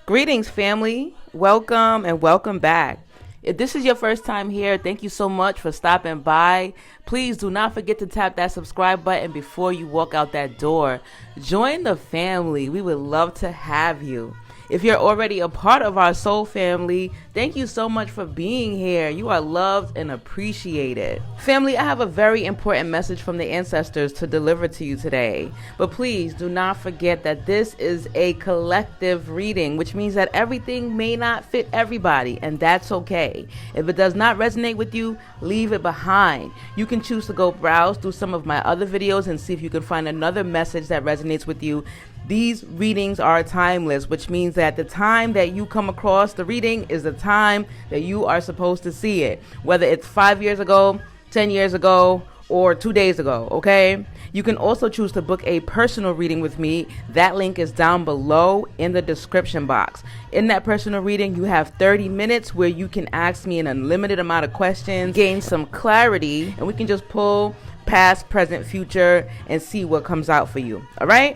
Greetings, family. Welcome and welcome back. If this is your first time here, thank you so much for stopping by. Please do not forget to tap that subscribe button before you walk out that door. Join the family. We would love to have you. If you're already a part of our soul family, thank you so much for being here. You are loved and appreciated. Family, I have a very important message from the ancestors to deliver to you today. But please do not forget that this is a collective reading, which means that everything may not fit everybody, and that's okay. If it does not resonate with you, leave it behind. You can choose to go browse through some of my other videos and see if you can find another message that resonates with you. These readings are timeless, which means that the time that you come across the reading is the time that you are supposed to see it, whether it's 5 years ago, 10 years ago, or 2 days ago, okay? You can also choose to book a personal reading with me. That link is down below in the description box. In that personal reading, you have 30 minutes where you can ask me an unlimited amount of questions, gain some clarity, and we can just pull past, present, future, and see what comes out for you, all right?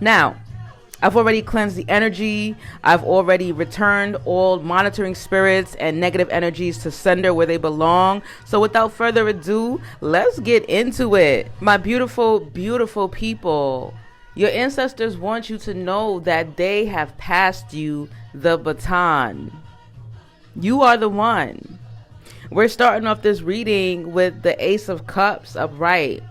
Now, I've already cleansed the energy. I've already returned all monitoring spirits and negative energies to sender where they belong. So without further ado, let's get into it. My beautiful, beautiful people, your ancestors want you to know that they have passed you the baton. You are the one. We're starting off this reading with the Ace of Cups upright.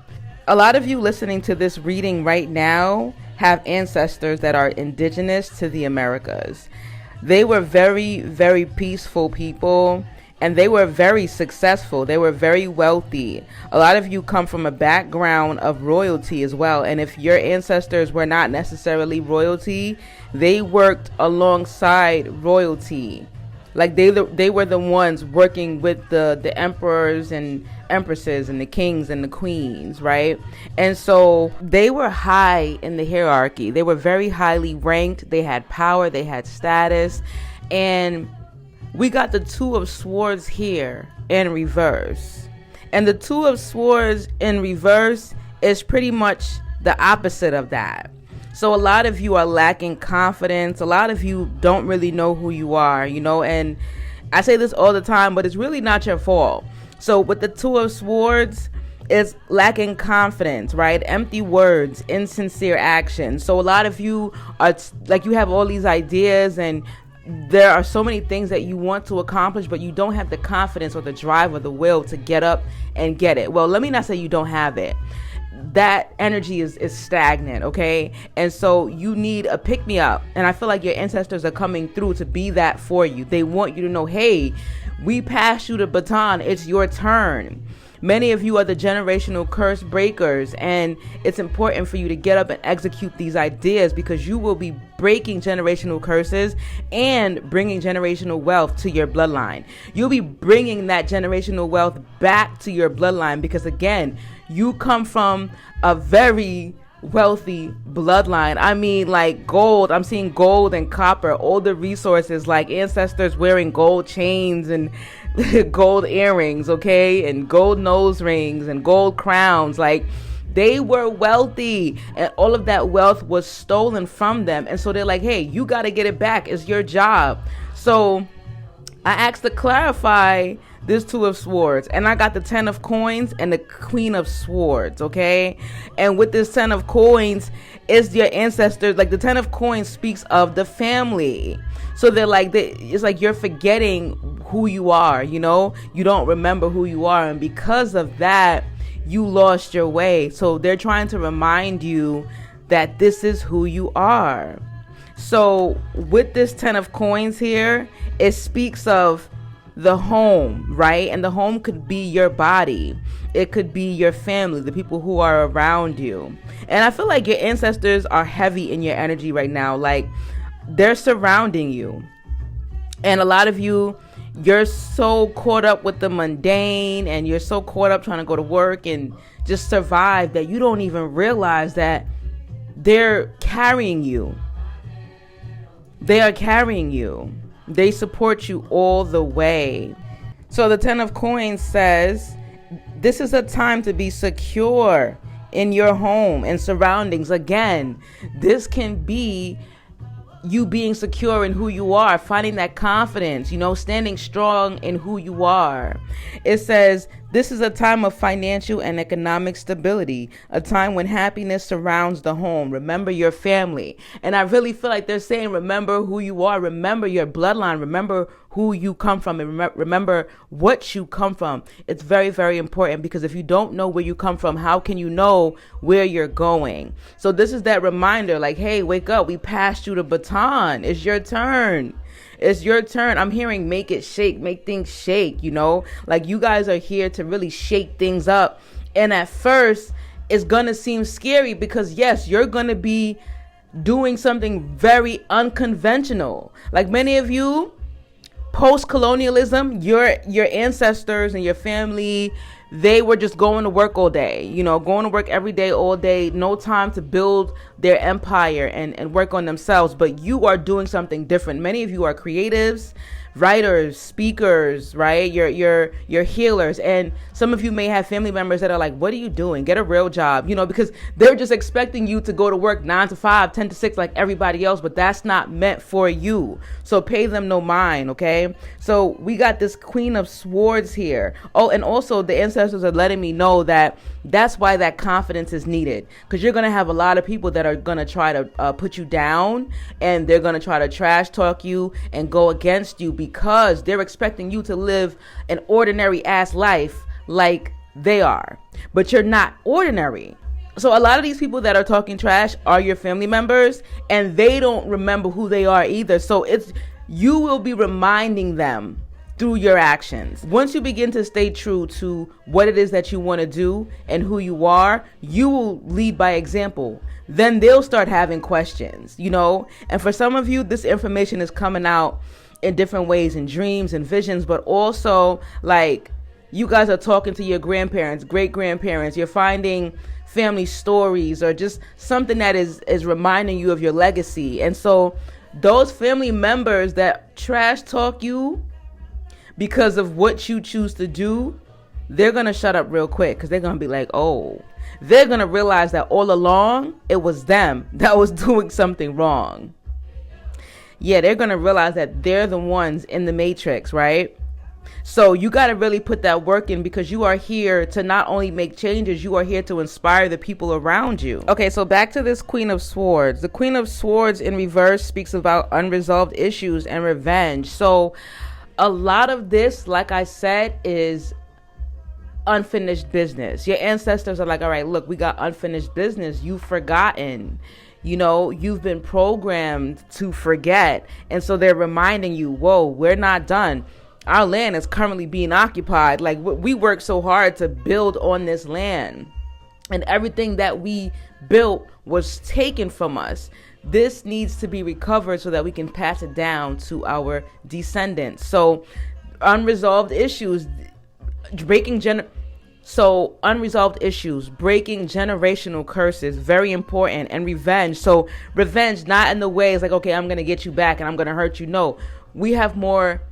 A lot of you listening to this reading right now have ancestors that are indigenous to the Americas. They were very, very peaceful people, and they were very successful. They were very wealthy. A lot of you come from a background of royalty as well, and if your ancestors were not necessarily royalty, they worked alongside royalty. Like they were the ones working with the emperors and empresses and the kings and the queens, right? And so they were high in the hierarchy. They were very highly ranked. They had power. They had status. And we got the Two of Swords here in reverse. And the Two of Swords in reverse is pretty much the opposite of that. So a lot of you are lacking confidence. A lot of you don't really know who you are, and I say this all the time, but it's really not your fault. So with the Two of Swords, it's lacking confidence, right? Empty words, insincere action. So a lot of you are like, you have all these ideas and there are so many things that you want to accomplish, but you don't have the confidence or the drive or the will to get up and get it. Well, let me not say you don't have it. That energy is stagnant, okay? And so you need a pick-me-up. And I feel like your ancestors are coming through to be that for you. They want you to know, hey, we passed you the baton. It's your turn. Many of you are the generational curse breakers, and it's important for you to get up and execute these ideas because you will be breaking generational curses and bringing generational wealth to your bloodline. You'll be bringing that generational wealth back to your bloodline because, again, you come from a very wealthy bloodline. I mean, like gold. I'm seeing gold and copper, all the resources, like ancestors wearing gold chains and gold earrings, okay, and gold nose rings and gold crowns. Like, they were wealthy, and all of that wealth was stolen from them. And so they're like, hey, you got to get it back. It's your job. So I asked to clarify this Two of Swords, and I got the 10 of Coins and the Queen of Swords, okay? And with this 10 of Coins, it's your ancestors. Like, the 10 of Coins speaks of the family. So they're like, it's like you're forgetting who you are, you don't remember who you are, and because of that, you lost your way. So they're trying to remind you that this is who you are. So with this 10 of Coins here, it speaks of the home, right? And the home could be your body. It could be your family, the people who are around you. And I feel like your ancestors are heavy in your energy right now. Like, they're surrounding you. And a lot of you, you're so caught up with the mundane, and you're so caught up trying to go to work and just survive that you don't even realize that they're carrying you. They are carrying you. They support you all the way. So the 10 of Coins says, this is a time to be secure in your home and surroundings. Again, this can be you being secure in who you are, finding that confidence, standing strong in who you are. It says, this is a time of financial and economic stability, a time when happiness surrounds the home. Remember your family. And I really feel like they're saying, remember who you are, remember your bloodline, remember who you come from, and remember what you come from. It's very, very important, because if you don't know where you come from, how can you know where you're going? So this is that reminder, like, hey, wake up. We passed you the baton. It's your turn. It's your turn. I'm hearing make it shake, make things shake, like you guys are here to really shake things up. And at first it's going to seem scary, because yes, you're going to be doing something very unconventional. Like many of you, post-colonialism, your ancestors and your family, they were just going to work all day, going to work every day, all day, no time to build their empire and work on themselves. But you are doing something different. Many of you are creatives, writers, speakers, right? You're healers. And some of you may have family members that are like, what are you doing? Get a real job, because they're just expecting you to go to work 9 to 5, 10 to 6 like everybody else, but that's not meant for you. So pay them no mind, okay? So we got this Queen of Swords here. Oh, and also the ancestors are letting me know that that's why that confidence is needed, because you're going to have a lot of people that are going to try to put you down, and they're going to try to trash talk you and go against you, because they're expecting you to live an ordinary ass life like they are. But you're not ordinary. So a lot of these people that are talking trash are your family members, and they don't remember who they are either. So you will be reminding them through your actions. Once you begin to stay true to what it is that you want to do and who you are, you will lead by example. Then they'll start having questions, And for some of you, this information is coming out in different ways, in dreams and visions, but also like you guys are talking to your grandparents, great grandparents. You're finding family stories or just something that is reminding you of your legacy. And so those family members that trash talk you because of what you choose to do, they're going to shut up real quick, because they're going to be like, oh, they're going to realize that all along it was them that was doing something wrong. Yeah, they're going to realize that they're the ones in the matrix, right? So you got to really put that work in, because you are here to not only make changes, you are here to inspire the people around you. Okay, so back to this Queen of Swords. The Queen of Swords in reverse speaks about unresolved issues and revenge. So a lot of this, like I said, is unfinished business. Your ancestors are like, all right, look, we got unfinished business. You've forgotten. You've been programmed to forget. And so they're reminding you, whoa, we're not done. Our land is currently being occupied. Like, we worked so hard to build on this land, and everything that we built was taken from us. This needs to be recovered so that we can pass it down to our descendants. So unresolved issues, breaking generational curses, very important. And revenge. So revenge, not in the way it's like, okay, I'm going to get you back and I'm going to hurt you. No, we have more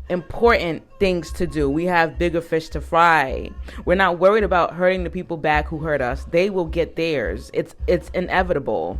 important things to do. We have bigger fish to fry. We're not worried about hurting the people back who hurt us. They will get theirs. It's inevitable.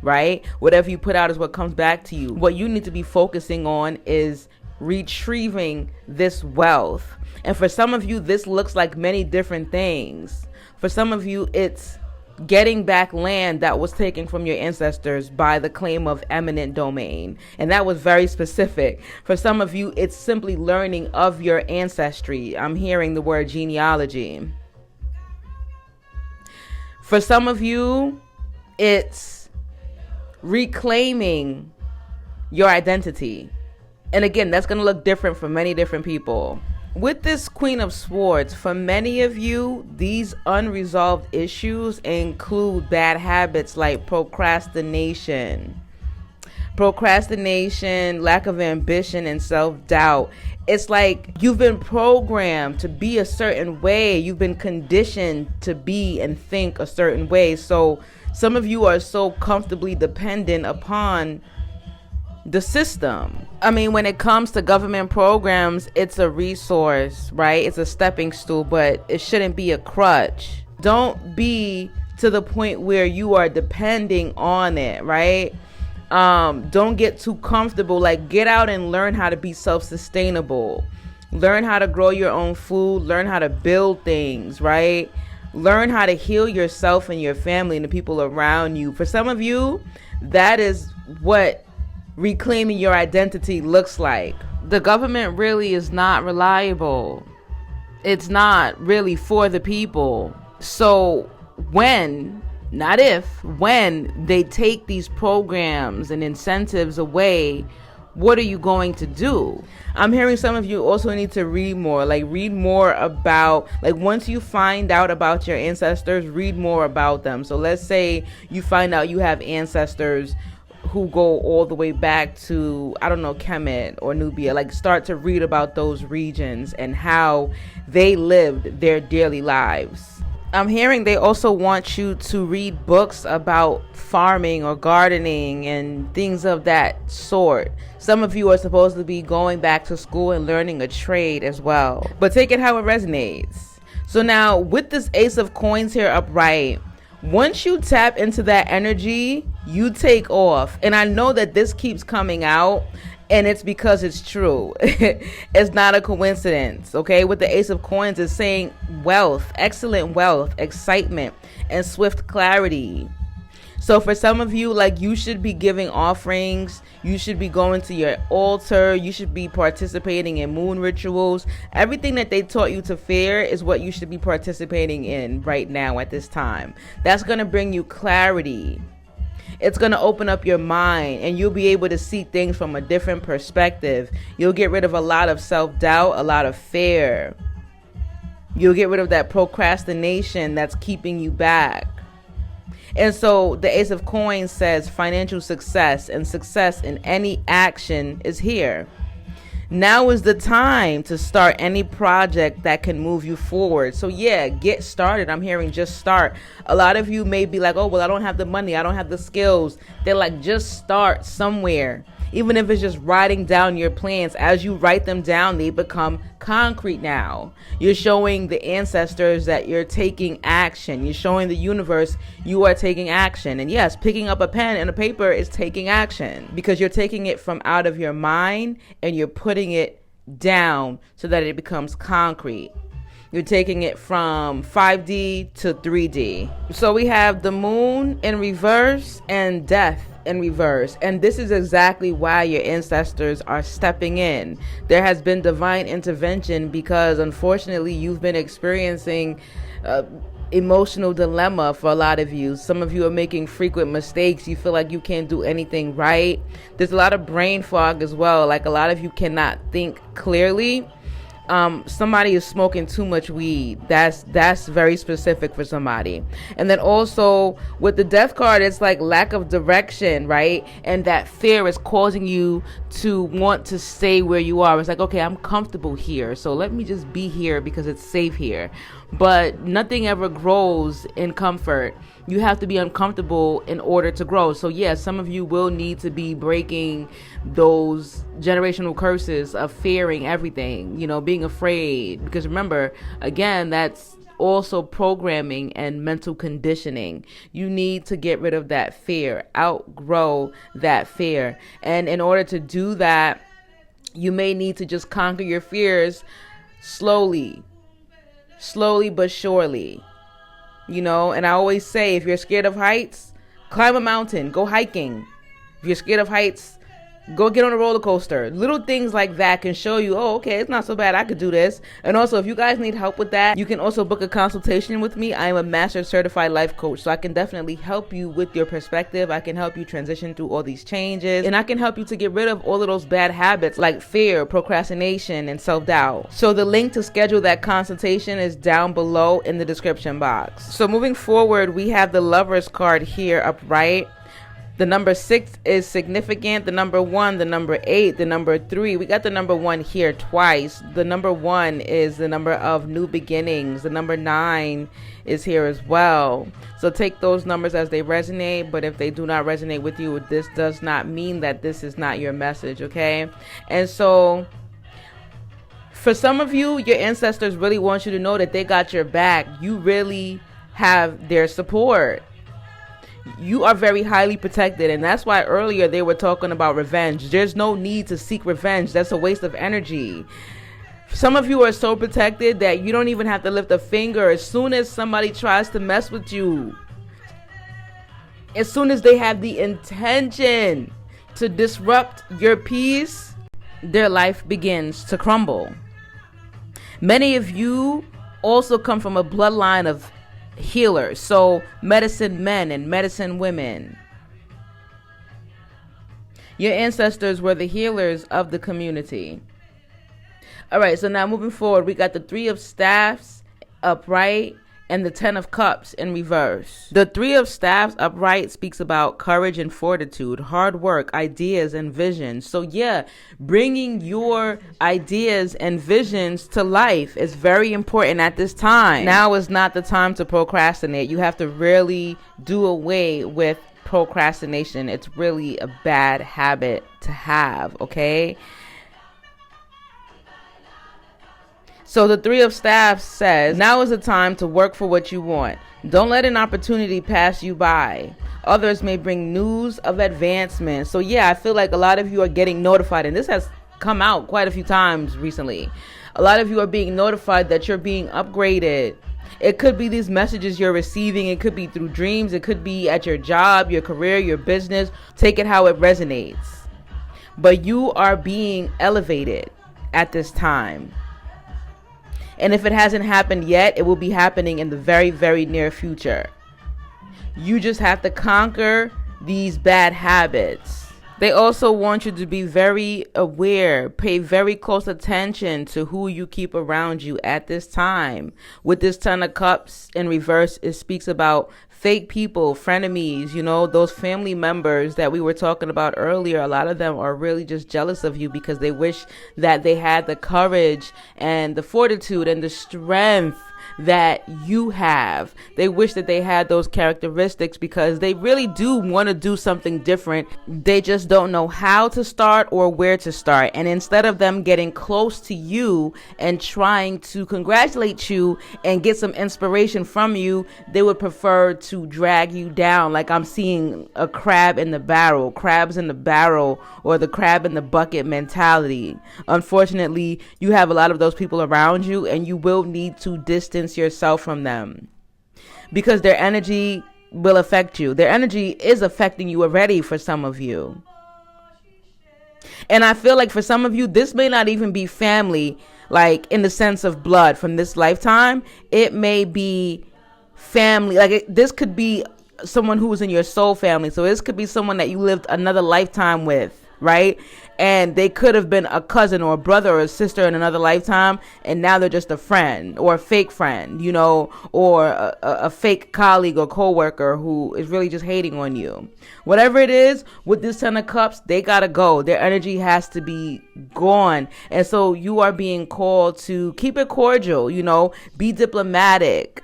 Right? Whatever you put out is what comes back to you. What you need to be focusing on is retrieving this wealth. And for some of you, this looks like many different things. For some of you, it's getting back land that was taken from your ancestors by the claim of eminent domain. And that was very specific. For some of you, it's simply learning of your ancestry. I'm hearing the word genealogy. For some of you, it's reclaiming your identity. And again, that's going to look different for many different people. With this Queen of Swords, for many of you, these unresolved issues include bad habits like procrastination, lack of ambition, and self-doubt. It's like you've been programmed to be a certain way. You've been conditioned to be and think a certain way. So some of you are so comfortably dependent upon the system. I mean, when it comes to government programs, it's a resource, right? It's a stepping stool, but it shouldn't be a crutch. Don't be to the point where you are depending on it, right? Don't get too comfortable. Like, get out and learn how to be self-sustainable. Learn how to grow your own food. Learn how to build things, right? Learn how to heal yourself and your family and the people around you. For some of you, that is what reclaiming your identity looks like. The government really is not reliable. It's not really for the people. So when, not if, when they take these programs and incentives away, what are you going to do? I'm hearing some of you also need to read more. Like, read more about, like, once you find out about your ancestors, read more about them. So let's say you find out you have ancestors who go all the way back to, I don't know, Kemet or Nubia. Like, start to read about those regions and how they lived their daily lives. I'm hearing they also want you to read books about farming or gardening and things of that sort. Some of you are supposed to be going back to school and learning a trade as well. But take it how it resonates. So now with this Ace of Coins here upright, once you tap into that energy, you take off. And I know that this keeps coming out, and it's because it's true. It's not a coincidence, okay? With the Ace of Coins, is saying wealth, excellent wealth, excitement, and swift clarity. So for some of you, like, you should be giving offerings. You should be going to your altar. You should be participating in moon rituals. Everything that they taught you to fear is what you should be participating in right now at this time. That's going to bring you clarity. It's going to open up your mind, and you'll be able to see things from a different perspective. You'll get rid of a lot of self-doubt, a lot of fear. You'll get rid of that procrastination that's keeping you back. And so the Ace of Coins says financial success, and success in any action is here. Now is the time to start any project that can move you forward. So yeah, get started. I'm hearing just start. A lot of you may be like, oh, well, I don't have the money. I don't have the skills. They're like, just start somewhere. Even if it's just writing down your plans. As you write them down, they become concrete now. You're showing the ancestors that you're taking action. You're showing the universe you are taking action. And yes, picking up a pen and a paper is taking action, because you're taking it from out of your mind and you're putting it down so that it becomes concrete. You're taking it from 5D to 3D. So we have the moon in reverse and death in reverse. And this is exactly why your ancestors are stepping in. There has been divine intervention because unfortunately you've been experiencing emotional dilemma for a lot of you. Some of you are making frequent mistakes. You feel like you can't do anything right. There's a lot of brain fog as well. Like, a lot of you cannot think clearly. Somebody is smoking too much weed. That's very specific for somebody. And then also with the death card, it's like lack of direction, right? And that fear is causing you to want to stay where you are. It's like, okay, I'm comfortable here, so let me just be here because it's safe here. But nothing ever grows in comfort. You have to be uncomfortable in order to grow. So yes, some of you will need to be breaking those generational curses of fearing everything, being afraid. Because remember, again, that's also programming and mental conditioning. You need to get rid of that fear, outgrow that fear. And in order to do that, you may need to just conquer your fears slowly but surely. And I always say, if you're scared of heights, climb a mountain, go hiking. If you're scared of heights, go get on a roller coaster. Little things like that can show you, oh, okay, it's not so bad. I could do this. And also, if you guys need help with that, you can also book a consultation with me. I am a master certified life coach, so I can definitely help you with your perspective. I can help you transition through all these changes, and I can help you to get rid of all of those bad habits like fear, procrastination, and self-doubt. So the link to schedule that consultation is down below in the description box. So moving forward, we have the Lovers card here upright. The number 6 is significant. The number 1, the number 8, the number 3. We got the number 1 here twice. The number 1 is the number of new beginnings. The number 9 is here as well. So take those numbers as they resonate. But if they do not resonate with you, this does not mean that this is not your message, okay? And so for some of you, your ancestors really want you to know that they got your back. You really have their support. You are very highly protected, and that's why earlier they were talking about revenge. There's no need to seek revenge. That's a waste of energy. Some of you are so protected that you don't even have to lift a finger. As soon as somebody tries to mess with you, as soon as they have the intention to disrupt your peace, their life begins to crumble. Many of you also come from a bloodline of healers, so medicine men and medicine women. Your ancestors were the healers of the community. All right, so now moving forward, we got the 3 of Staffs upright and the 10 of Cups in reverse. The 3 of Staffs upright speaks about courage and fortitude, hard work, ideas, and visions. So yeah, bringing your ideas and visions to life is very important at this time. Now is not the time to procrastinate. You have to really do away with procrastination. It's really a bad habit to have, okay? So the 3 of Staffs says, now is the time to work for what you want. Don't let an opportunity pass you by. Others may bring news of advancement. So yeah, I feel like a lot of you are getting notified, and this has come out quite a few times recently. A lot of you are being notified that you're being upgraded. It could be these messages you're receiving. It could be through dreams. It could be at your job, your career, your business. Take it how it resonates. But you are being elevated at this time. And if it hasn't happened yet, it will be happening in the very, very near future. You just have to conquer these bad habits. They also want you to be very aware, pay very close attention to who you keep around you at this time. With this 10 of Cups in reverse, it speaks about fake people, frenemies, those family members that we were talking about earlier. A lot of them are really just jealous of you because they wish that they had the courage and the fortitude and the strength that you have. They wish that they had those characteristics because they really do want to do something different. They just don't know how to start or where to start. And instead of them getting close to you and trying to congratulate you and get some inspiration from you, they would prefer to drag you down. Like I'm seeing a crabs in the barrel, or the crab in the bucket mentality. Unfortunately, you have a lot of those people around you, and you will need to distance yourself from them because their energy will affect you. Their energy is affecting you already for some of you. And I feel like for some of you, this may not even be family, like in the sense of blood from this lifetime. It may be family. This could be someone who was in your soul family. So this could be someone that you lived another lifetime with, right? And they could have been a cousin or a brother or a sister in another lifetime, and now they're just a friend or a fake friend, or a fake colleague or coworker who is really just hating on you. Whatever it is, with this 10 of Cups, they gotta go. Their energy has to be gone. And so you are being called to keep it cordial, be diplomatic.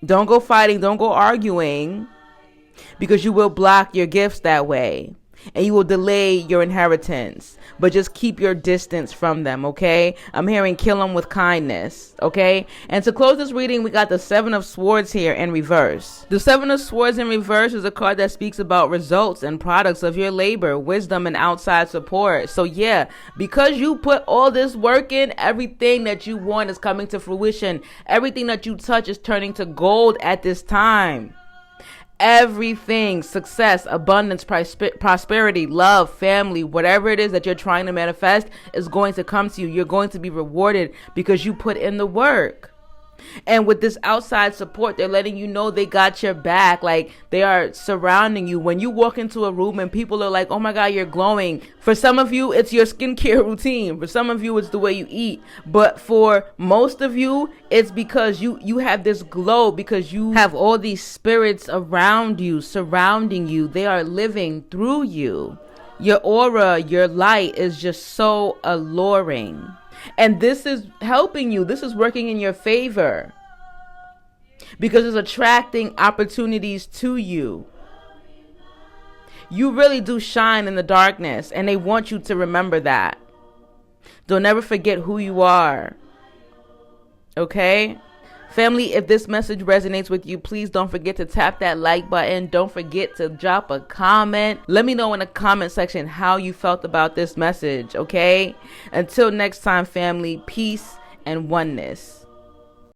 Don't go fighting, don't go arguing, because you will block your gifts that way. And you will delay your inheritance, but just keep your distance from them, okay? I'm hearing kill them with kindness, okay? And to close this reading, we got the 7 of Swords here in reverse. The 7 of Swords in reverse is a card that speaks about results and products of your labor, wisdom, and outside support. So yeah, because you put all this work in, everything that you want is coming to fruition. Everything that you touch is turning to gold at this time. Everything, success, abundance, prosperity, love, family, whatever it is that you're trying to manifest is going to come to you. You're going to be rewarded because you put in the work. And with this outside support, they're letting you know they got your back. Like they are surrounding you. When you walk into a room and people are like, oh my God, you're glowing. For some of you, it's your skincare routine. For some of you, it's the way you eat. But for most of you, it's because you have this glow, because you have all these spirits around you, surrounding you. They are living through you. Your aura, your light is just so alluring. And this is helping you. This is working in your favor because it's attracting opportunities to you. You really do shine in the darkness, and they want you to remember that. Don't ever forget who you are. Okay? Family, if this message resonates with you, please don't forget to tap that like button. Don't forget to drop a comment. Let me know in the comment section how you felt about this message, okay? Until next time, family, peace and oneness.